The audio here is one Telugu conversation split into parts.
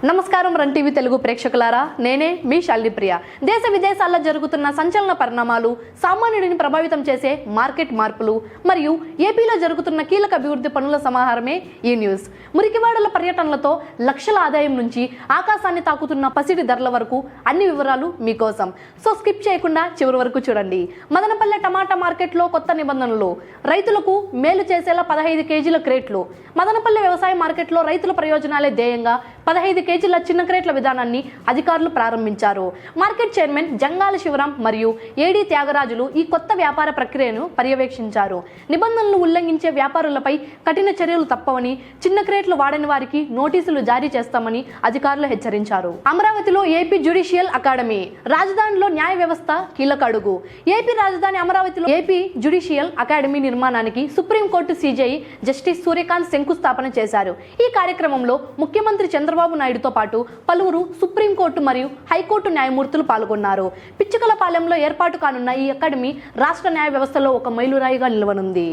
నమస్కారం రన్ టీవీ తెలుగు ప్రేక్షకులారా, నేనే మీ శాలిని ప్రియ. దేశ విదేశాల్లో జరుగుతున్న సంచలన పరిణామాలు, సామాన్యుడిని ప్రభావితం చేసే మార్కెట్ మార్పులు మరియు ఏపీలో జరుగుతున్న కీలక అభివృద్ధి పనుల సమాహారమే ఈ న్యూస్. మురికివాడల పర్యటనలతో లక్షల ఆదాయం నుంచి ఆకాశాన్ని తాకుతున్న పసిడి ధరల వరకు అన్ని వివరాలు మీకోసం. సో స్కిప్ చేయకుండా చివరి వరకు చూడండి. మదనపల్లె టమాటా మార్కెట్లో కొత్త నిబంధనలు, రైతులకు మేలు చేసేలా 15 కేజీల క్రేట్లు. మదనపల్లె వ్యవసాయ మార్కెట్లో రైతుల ప్రయోజనాలే ధ్యేయంగా 15 కేజీల చిన్న క్రేట్ల విధానాన్ని అధికారులు ప్రారంభించారు. మార్కెట్ చైర్మన్ జంగాల శివరాం మరియు ఏడీ త్యాగరాజులు ఈ కొత్త వ్యాపార ప్రక్రియను పర్యవేక్షించారు. నిబంధనలు ఉల్లంఘించే వ్యాపారులపై కఠిన చర్యలు తప్పవని, చిన్న క్రేట్లు వాడని వారికి నోటీసులు జారీ చేస్తామని అధికారులు హెచ్చరించారు. అమరావతిలో ఏపీ జ్యుడిషియల్ అకాడమీ. రాజధానిలో న్యాయ వ్యవస్థ కీలక అడుగు. ఏపీ రాజధాని అమరావతిలో ఏపీ జ్యుడిషియల్ అకాడమీ నిర్మాణానికి సుప్రీంకోర్టు సీజేఐ జస్టిస్ సూర్యకాంత్ శంకుస్థాపన చేశారు. ఈ కార్యక్రమంలో ముఖ్యమంత్రి చంద్రబాబు నాయుడుతో పాటు పలువురు సుప్రీంకోర్టు మరియు హైకోర్టు న్యాయమూర్తులు పాల్గొన్నారు. పిచ్చుకలపాలెంలో ఏర్పాటు కానున్న ఈ అకాడమీ రాష్ట్ర న్యాయ వ్యవస్థలో ఒక మైలురాయిగా నిలవనుంది.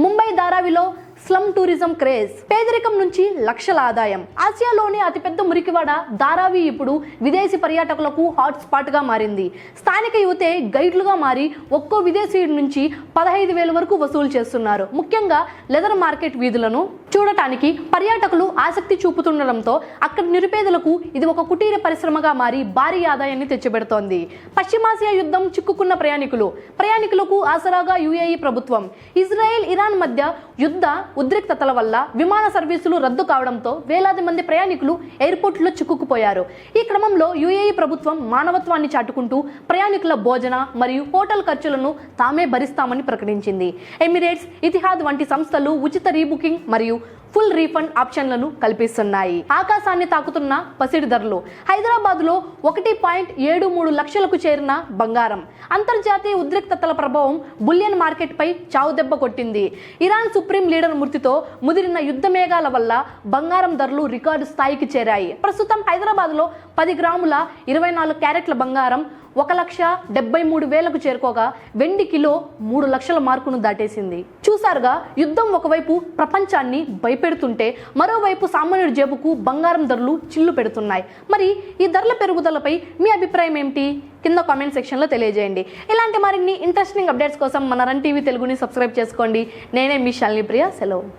ముంబై ధారావిలో స్లమ్ టూరిజం క్రేజ్. పేదరికం నుంచి లక్షల ఆదాయం. ఆసియాలోనే అతిపెద్ద మురికివాడ ధారావి ఇప్పుడు విదేశీ పర్యాటకులకు హాట్ స్పాట్ గా మారింది. స్థానిక యువతే గైడ్లుగా మారి ఒక్కో విదేశీయుడి నుంచి 15,000 వరకు వసూలు చేస్తున్నారు. ముఖ్యంగా లెదర్ మార్కెట్ వీధులను చూడటానికి పర్యాటకులు ఆసక్తి చూపుతుండటంతో అక్కడి నిరుపేదలకు ఇది ఒక కుటీర పరిశ్రమగా మారి భారీ ఆదాయాన్ని తెచ్చిపెడుతోంది. పశ్చిమాసియా యుద్ధం చిక్కుకున్న ప్రయాణికులకు ఆసరాగా యుఏఈ ప్రభుత్వం. ఇజ్రాయెల్ ఇరాన్ మధ్య యుద్ధ ఉద్రిక్తతల వల్ల విమాన సర్వీసులు రద్దు కావడంతో వేలాది మంది ప్రయాణికులు ఎయిర్పోర్ట్లో చిక్కుకుపోయారు. ఈ క్రమంలో యుఏఈ ప్రభుత్వం మానవత్వాన్ని చాటుకుంటూ ప్రయాణికుల భోజన మరియు హోటల్ ఖర్చులను తామే భరిస్తామని ప్రకటించింది. ఎమిరేట్స్, ఇతిహాద్ వంటి సంస్థలు ఉచిత రీబుకింగ్ మరియు ఫుల్ రీఫండ్ ఆప్షన్లను కల్పిస్తున్నాయి. ఆకాశాన్ని తాకుతున్న పసిడి ధరలు. హైదరాబాద్లో 1.73 లక్షలకు చేరిన బంగారం. అంతర్జాతీయ ఉద్రిక్తతల ప్రభావం బులియన్ మార్కెట్ పై చావుదెబ్బ కొట్టింది. ఇరాన్ సుప్రీం లీడర్ మృతితో ముదిరిన యుద్ధ మేఘాల వల్ల బంగారం ధరలు రికార్డు స్థాయికి చేరాయి. ప్రస్తుతం హైదరాబాద్లో 10 గ్రాముల 24 క్యారెట్ల బంగారం 1,73,000కు చేరుకోగా వెండి కిలో 3 లక్షల మార్కును దాటేసింది. చూసారుగా, యుద్ధం ఒకవైపు ప్రపంచాన్ని భయపెడుతుంటే మరోవైపు సామాన్యుడి జేబుకు బంగారం ధరలు చిల్లు పెడుతున్నాయి. మరి ఈ ధరల పెరుగుదలపై మీ అభిప్రాయం ఏమిటి? కింద కామెంట్ సెక్షన్లో తెలియజేయండి. ఇలాంటి మరిన్ని ఇంట్రెస్టింగ్ అప్డేట్స్ కోసం మన రన్ టీవీ తెలుగుని సబ్స్క్రైబ్ చేసుకోండి. నేనే మీ శాలిని ప్రియ. సెలవు.